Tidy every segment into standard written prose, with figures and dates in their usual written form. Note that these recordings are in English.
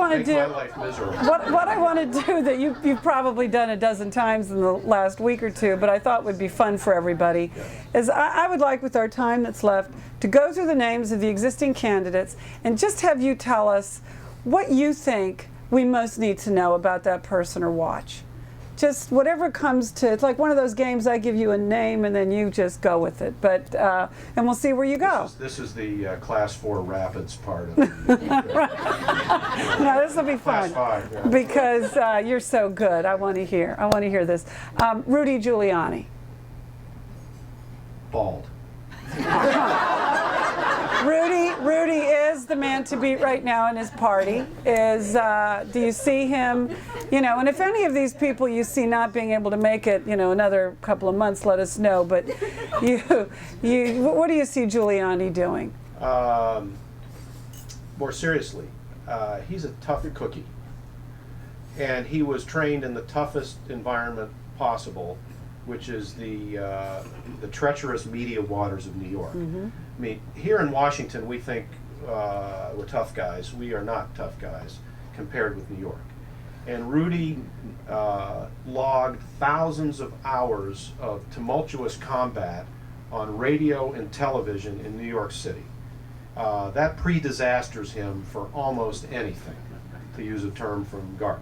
want to Make do, my life miserable. what I want to do that you've probably done a dozen times in the last week or two, but I thought would be fun for everybody, is I would like, with our time that's left, to go through the names of the existing candidates and just have you tell us what you think we most need to know about that person or watch. Just whatever comes to, it's like one of those games I give you a name and then you just go with it. But and we'll see where you go. This is the class 4 rapids part of it. No, this will be fun. Class 5, yeah. Because you're so good. I want to hear this. Rudy Giuliani. Bald. Rudy is the man to beat right now in his party. Do you see him, and if any of these people you see not being able to make it, another couple of months, let us know. But what do you see Giuliani doing? More seriously, he's a tough cookie. And he was trained in the toughest environment possible, which is the treacherous media waters of New York. Mm-hmm. I mean, here in Washington, we think we're tough guys. We are not tough guys compared with New York. And Rudy logged thousands of hours of tumultuous combat on radio and television in New York City. That pre-disasters him for almost anything, to use a term from GARP.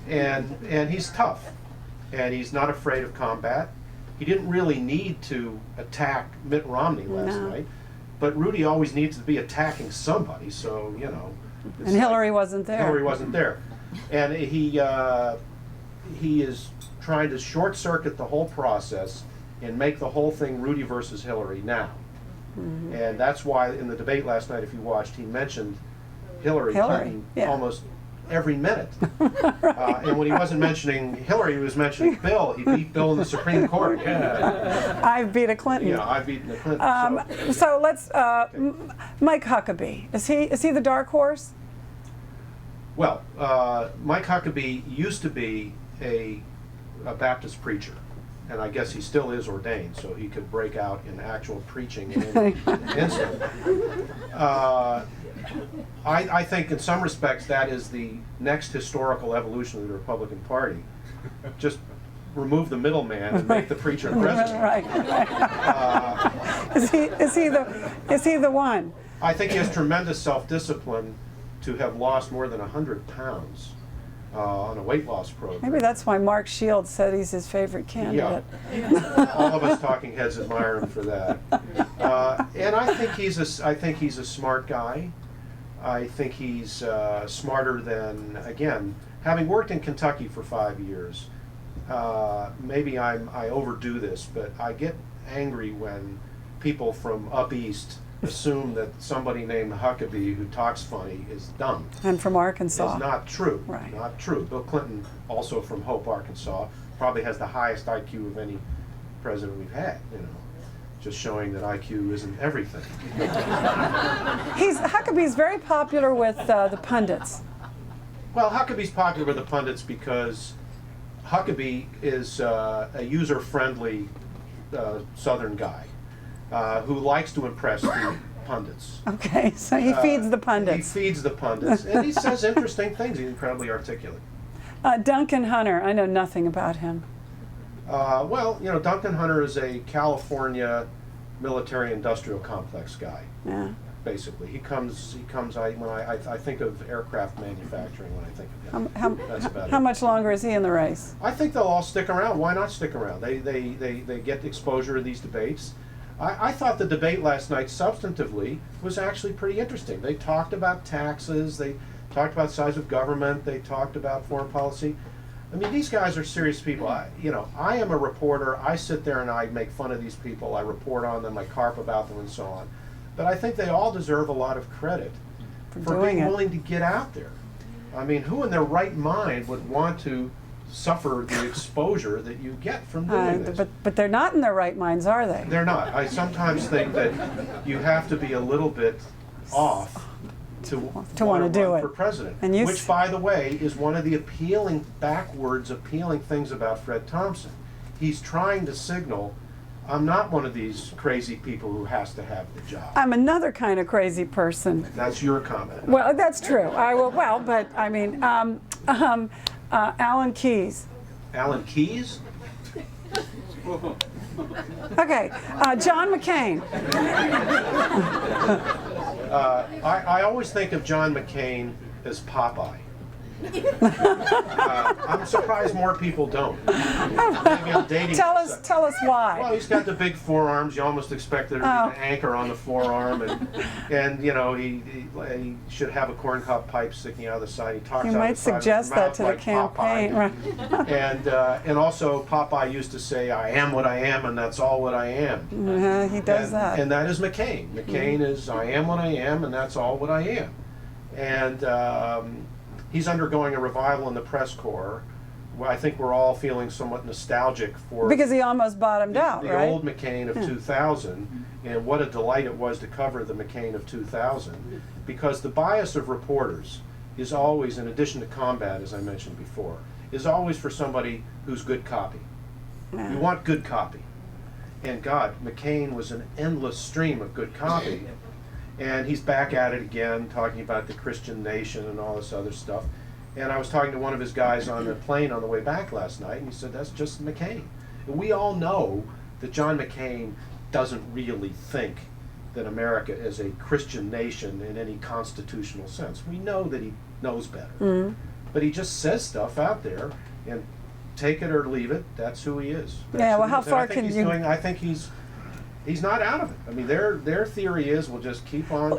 And he's tough. And he's not afraid of combat. He didn't really need to attack Mitt Romney last night, but Rudy always needs to be attacking somebody, so, And Hillary wasn't there. Hillary wasn't there. And he is trying to short-circuit the whole process and make the whole thing Rudy versus Hillary now. Mm-hmm. And that's why in the debate last night, if you watched, he mentioned Hillary Clinton almost every minute. And when he wasn't mentioning Hillary, he was mentioning Bill. He beat Bill in the Supreme Court. Yeah. I've beat a Clinton. Yeah, I've beaten a Clinton. So let's, Mike Huckabee. Is he the dark horse? Well, Mike Huckabee used to be a Baptist preacher. And I guess he still is ordained, so he could break out in actual preaching in an instant. I think in some respects that is the next historical evolution of the Republican Party. Just remove the middleman and make the preacher president. Right. Is he the one? I think he has tremendous self-discipline to have lost more than 100 pounds on a weight loss program. Maybe that's why Mark Shields said he's his favorite candidate. Yeah. All of us talking heads admire him for that. And I think he's a smart guy. I think he's smarter than, again, having worked in Kentucky for 5 years, maybe I overdo this, but I get angry when people from up east assume that somebody named Huckabee who talks funny is dumb. And from Arkansas. It's not true. Right. Not true. Bill Clinton, also from Hope, Arkansas, probably has the highest IQ of any president we've had, just showing that IQ isn't everything. Huckabee's very popular with the pundits. Well, Huckabee's popular with the pundits because Huckabee is a user-friendly Southern guy who likes to impress the pundits. Okay, so he feeds the pundits. He feeds the pundits, and he says interesting things. He's incredibly articulate. Duncan Hunter, I know nothing about him. Well, Duncan Hunter is a California military-industrial complex guy. Yeah. Basically, he comes. I think of aircraft manufacturing when I think of him. That's about it. How much longer is he in the race? I think they'll all stick around. Why not stick around? They get exposure to these debates. I thought the debate last night, substantively, was actually pretty interesting. They talked about taxes. They talked about the size of government. They talked about foreign policy. I mean, these guys are serious people. I am a reporter. I sit there and I make fun of these people. I report on them. I carp about them and so on. But I think they all deserve a lot of credit for being willing to get out there. I mean, who in their right mind would want to suffer the exposure that you get from doing this? But they're not in their right minds, are they? They're not. I sometimes think that you have to be a little bit off to want to do run it for president, and which, by the way, is one of the appealing things about Fred Thompson. He's trying to signal, I'm not one of these crazy people who has to have the job. I'm another kind of crazy person. That's your comment. Well, that's true. I will. Well, but I mean, Alan Keyes. Alan Keyes? Okay, John McCain. I always think of John McCain as Popeye. I'm surprised more people don't. Maybe I'm dating Tell myself. us why. Well, he's got the big forearms. You almost expect there to be an anchor on the forearm, and you know he should have a corncob pipe sticking out of the side. He talks You out might the side of his suggest that mouth to the like campaign, Popeye. right? And also Popeye used to say, "I am what I am, and that's all what I am." He does that. And that is McCain. McCain is, "I am what I am, and that's all what I am." And he's undergoing a revival in the press corps. I think we're all feeling somewhat nostalgic for Because he almost bottomed out, the right? old McCain of 2000, and what a delight it was to cover the McCain of 2000, because the bias of reporters is always, in addition to combat, as I mentioned before, is always for somebody who's good copy. Yeah. You want good copy. And God, McCain was an endless stream of good copy. And he's back at it again, talking about the Christian nation and all this other stuff. And I was talking to one of his guys on the plane on the way back last night, and he said, that's just McCain. And we all know that John McCain doesn't really think that America is a Christian nation in any constitutional sense. We know that he knows better. But he just says stuff out there, and take it or leave it, that's who he is. That's Yeah, who well, he how is. And far I think can he's you- doing, I think he's not out of it. I mean, their theory is we'll just keep on.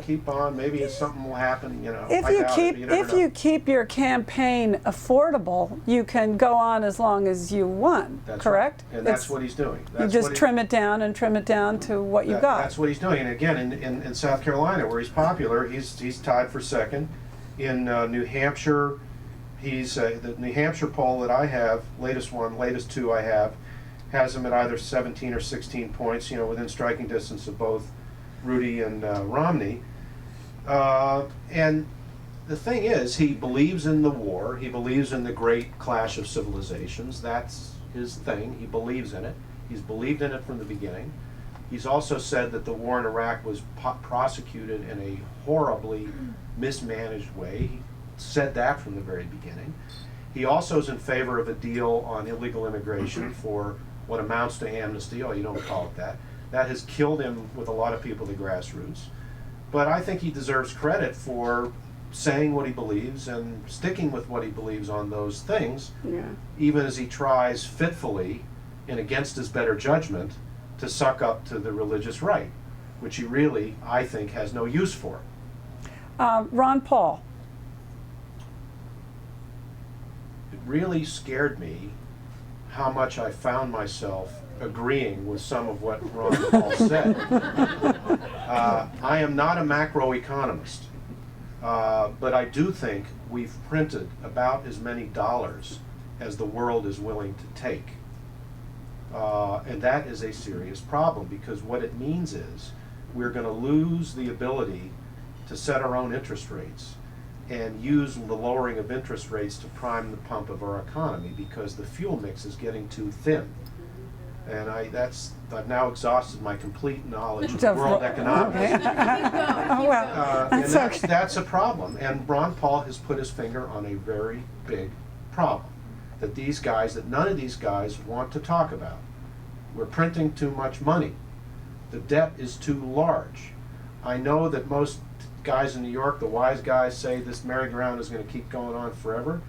Maybe something will happen. You know, If I you doubt it, keep but you never if know. you keep your campaign affordable, you can go on as long as you want. That's correct? right. And that's It's- what he's doing. You That's just what he- trim it down and trim it down to what you got. That's what he's doing. And again, in South Carolina, where he's popular, he's tied for second. In New Hampshire, he's the New Hampshire poll that I have, latest two I have, has him at either 17 or 16 points, you know, within striking distance of both Rudy and Romney. And the thing is, he believes in the war. He believes in the great clash of civilizations. That's his thing. He believes in it. He's believed in it from the beginning. He's also said that the war in Iraq was prosecuted in a horribly mismanaged way. He said that from the very beginning. He also is in favor of a deal on illegal immigration for what amounts to amnesty, oh, you don't call it that. That has killed him with a lot of people at the grassroots. But I think he deserves credit for saying what he believes and sticking with what he believes on those things, Yeah. even as he tries fitfully and against his better judgment to suck up to the religious right, which he really, I think, has no use for. Ron Paul. It really scared me how much I found myself agreeing with some of what Ron Paul said. I am not a macroeconomist, but I do think we've printed about as many dollars as the world is willing to take. And that is a serious problem, because what it means is we're going to lose the ability to set our own interest rates and use the lowering of interest rates to prime the pump of our economy, because the fuel mix is getting too thin. And I've now exhausted my complete knowledge of world economics. Okay. Oh, well, And that's okay. that's a problem. And Ron Paul has put his finger on a very big problem that none of these guys want to talk about. We're printing too much money. The debt is too large. I know that most guys in New York, the wise guys, say this merry-go-round is going to keep going on forever.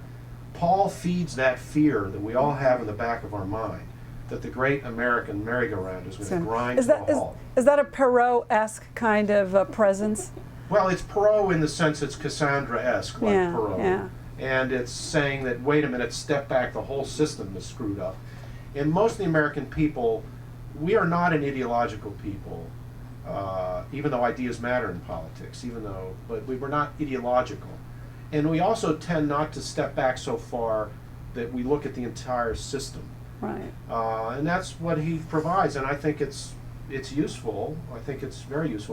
Paul feeds that fear that we all have in the back of our mind, that the great American merry-go-round is going to grind to a halt. Is that a Perot-esque kind of presence? Well, it's Perot in the sense it's Cassandra-esque, like Yeah, Perot. yeah. And it's saying that, wait a minute, step back, the whole system is screwed up. And most of the American people, we are not an ideological people, even though ideas matter in politics, but we're not ideological. And we also tend not to step back so far that we look at the entire system. Right. And that's what he provides, and I think it's useful. I think it's very useful.